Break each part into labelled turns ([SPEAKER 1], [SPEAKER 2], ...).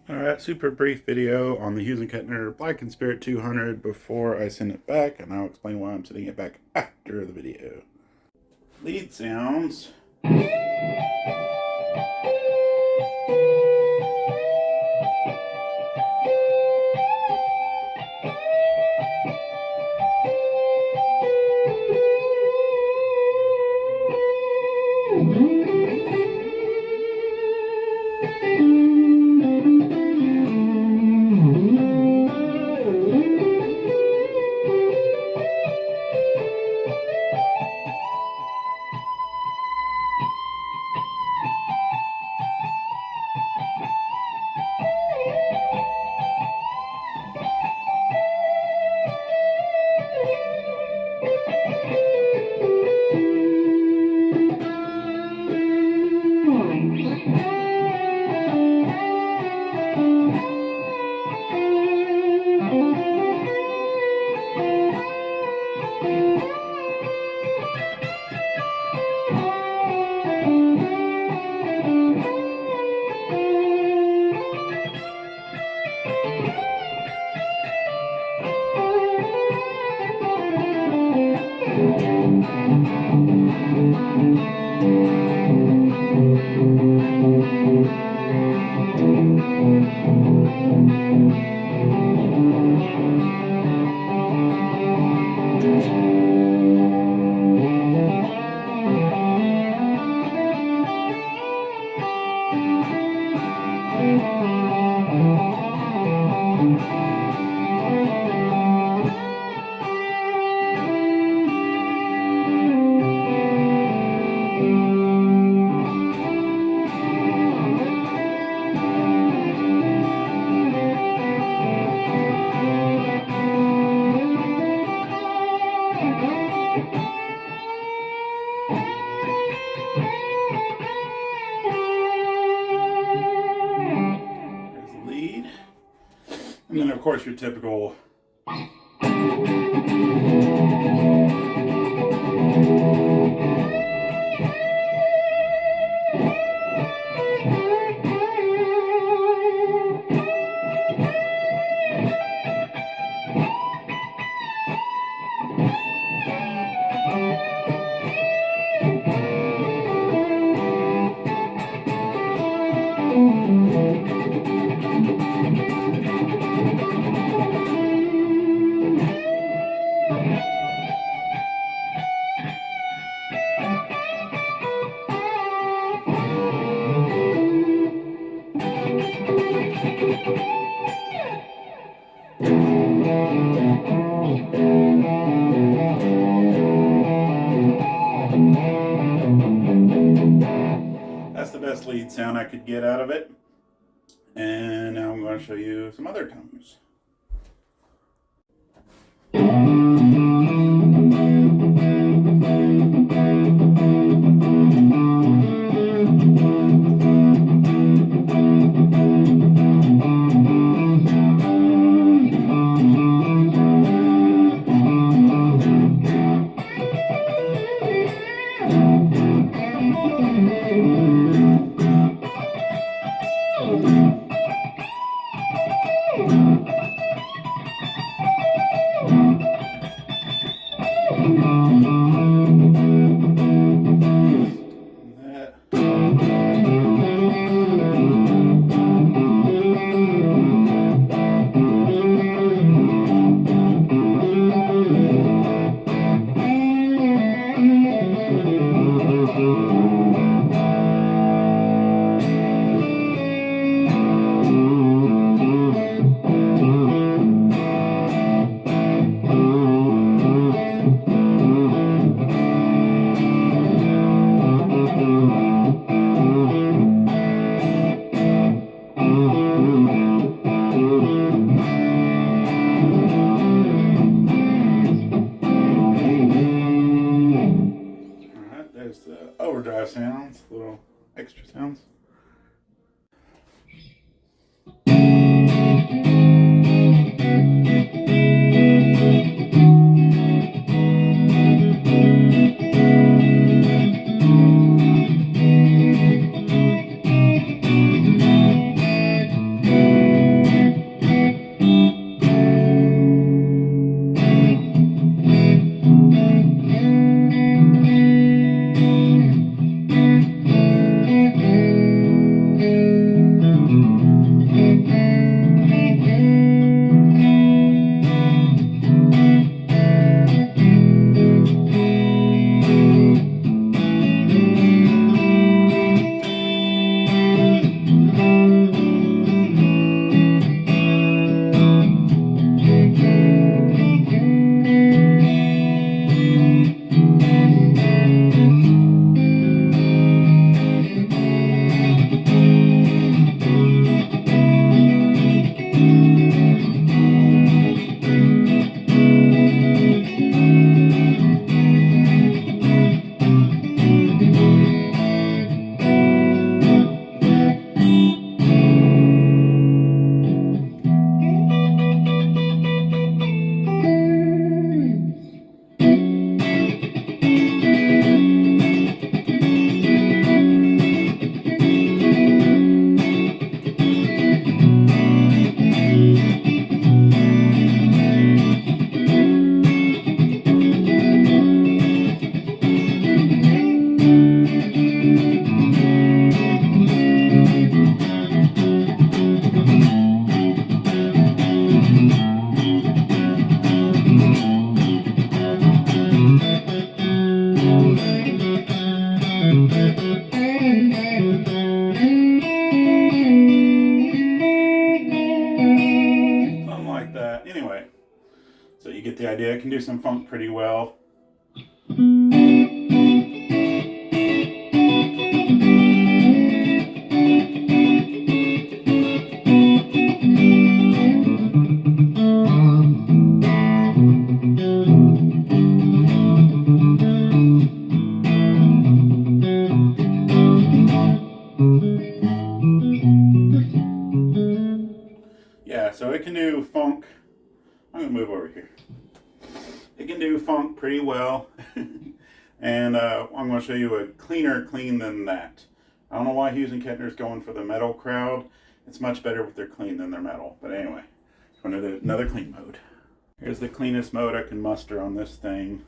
[SPEAKER 1] Alright, super brief video on the Hughes and Kettner Black and Spirit 200 before I send it back, and I'll explain why I'm sending it back after the video. Lead sounds. There's the lead. And then of course your typical that's the best lead sound I could get out of it. And now I'm going to show you some other tones. that. Anyway, so you get the idea. I can do some funk pretty well. Yeah, so it can do funk. I'm going to move over here. It can do funk pretty well. And I'm going to show you a cleaner clean than that. I don't know why Hughes and Kettner is going for the metal crowd. It's much better with their clean than their metal. But anyway, going to do another clean mode. Here's the cleanest mode I can muster on this thing.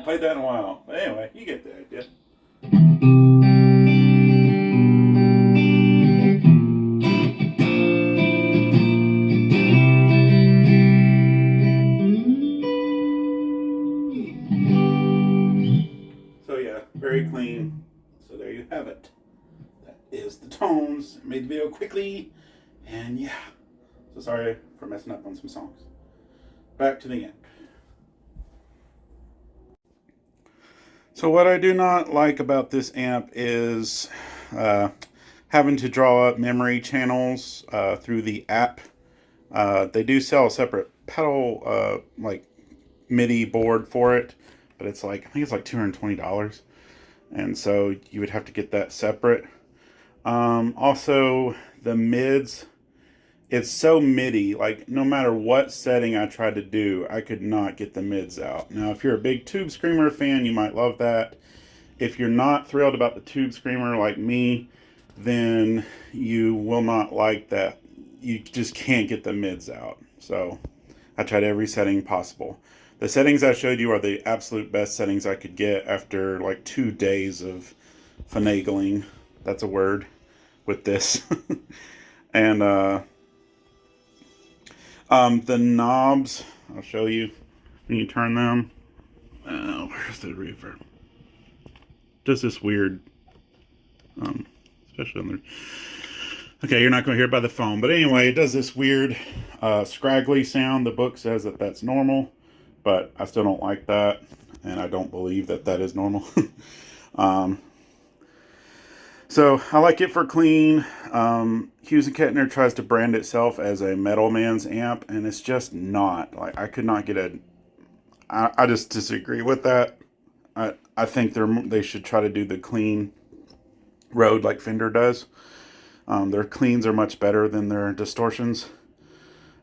[SPEAKER 1] Played that in a while. But anyway, you get the idea. So yeah, very clean. So there you have it. That is the tones. I made the video quickly. And yeah. So sorry for messing up on some songs. back to the amp. So what I do not like about this amp is having to draw up memory channels through the app. They do sell a separate pedal like MIDI board for it, but it's like, I think it's like $220, and so you would have to get that separate. Also, the mids, it's so MIDI, like no matter what setting I tried to do, I could not get the mids out. Now, if you're a big Tube Screamer fan, you might love that. If you're not thrilled about the Tube Screamer like me, then you will not like that. You just can't get the mids out. So I tried every setting possible. The settings I showed you are the absolute best settings I could get after like 2 days of finagling. That's a word with this. And the knobs, I'll show you when you turn them. Where's the reverb? Just this weird, especially on the. Okay, you're not going to hear it by the phone, but anyway, it does this weird scraggly sound. The book says that that's normal, but I still don't like that, and I don't believe that that is normal. So I like it for clean. Hughes and Kettner tries to brand itself as a metal man's amp, and it's just not. Like, I could not get a. I just disagree with that. I think they should try to do the clean road like Fender does. Their cleans are much better than their distortions.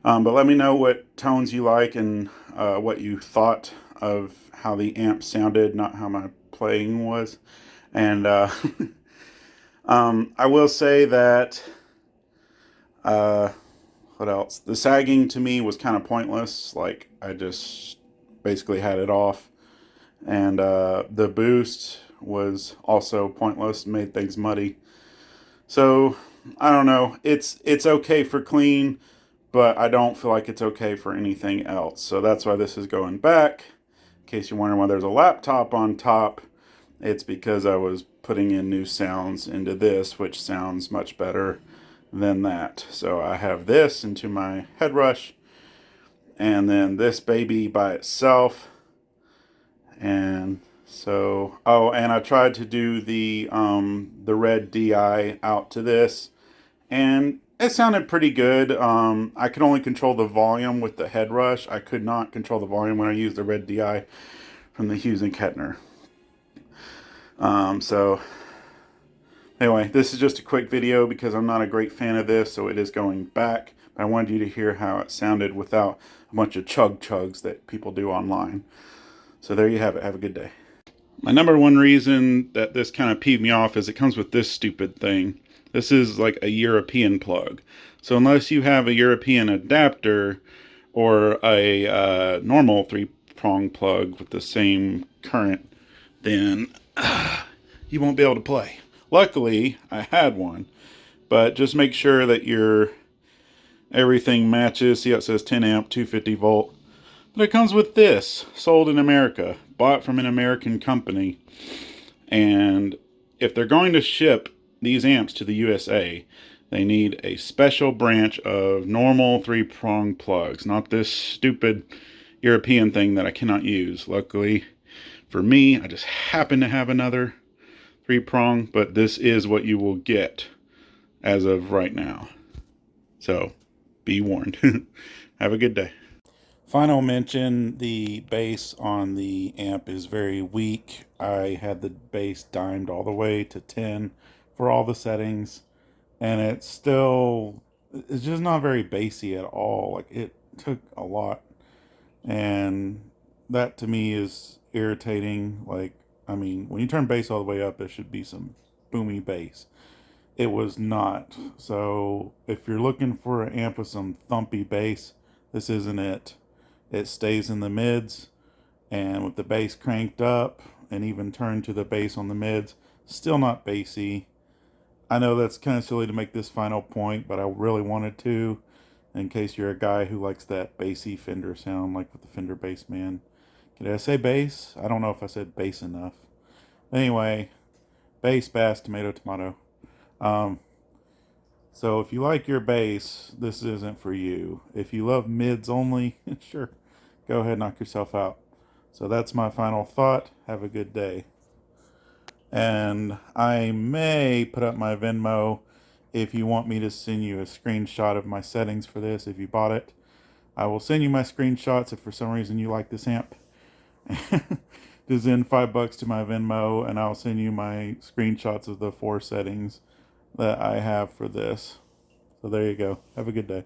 [SPEAKER 1] But let me know what tones you like and what you thought of how the amp sounded, not how my playing was. And I will say that, what else? The sagging to me was kind of pointless. Like, I just basically had it off. And the boost was also pointless, made things muddy. So, I don't know. It's okay for clean, but I don't feel like it's okay for anything else. So that's why this is going back. In case you're wondering why there's a laptop on top, it's because I was putting in new sounds into this, which sounds much better than that. So I have this into my head rush, and then this baby by itself. And so, oh, and I tried to do the red DI out to this, and it sounded pretty good. I could only control the volume with the head rush. I could not control the volume when I used the red DI from the Hughes and Kettner. So anyway, this is just a quick video because I'm not a great fan of this, so it is going back. But I wanted you to hear how it sounded without a bunch of chugs that people do online. So there you have it. Have a good day. My number one reason that this kind of peeved me off is it comes with this stupid thing. This is like a European plug. So unless you have a European adapter or a normal 3-prong plug with the same current, then you won't be able to play. Luckily, I had one, but just make sure that everything matches. See how it says 10 amp, 250 volt. But it comes with this, sold in America, bought from an American company. And if they're going to ship these amps to the USA, they need a special branch of normal 3-prong plugs, not this stupid European thing that I cannot use. Luckily for me, I just happen to have another 3-prong, but this is what you will get as of right now. So be warned. Have a good day. Final mention, the bass on the amp is very weak. I had the bass dimed all the way to 10 for all the settings, and it's just not very bassy at all. Like, it took a lot, and that to me is irritating. Like, I mean, when you turn bass all the way up, there should be some boomy bass. It was not. So if you're looking for an amp with some thumpy bass, this isn't it. It stays in the mids, and with the bass cranked up and even turned to the bass on the mids, still not bassy. I know that's kind of silly to make this final point, but I really wanted to, in case you're a guy who likes that bassy Fender sound, like with the Fender Bassman. Did I say bass? I don't know if I said bass enough. Anyway, bass, bass, tomato, tomato. So if you like your bass, this isn't for you. If you love mids only, sure, go ahead and knock yourself out. So that's my final thought. Have a good day. And I may put up my Venmo if you want me to send you a screenshot of my settings for this if you bought it. I will send you my screenshots if for some reason you like this amp. Just send $5 to my Venmo and I'll send you my screenshots of the 4 settings that I have for this. So there you go. Have a good day.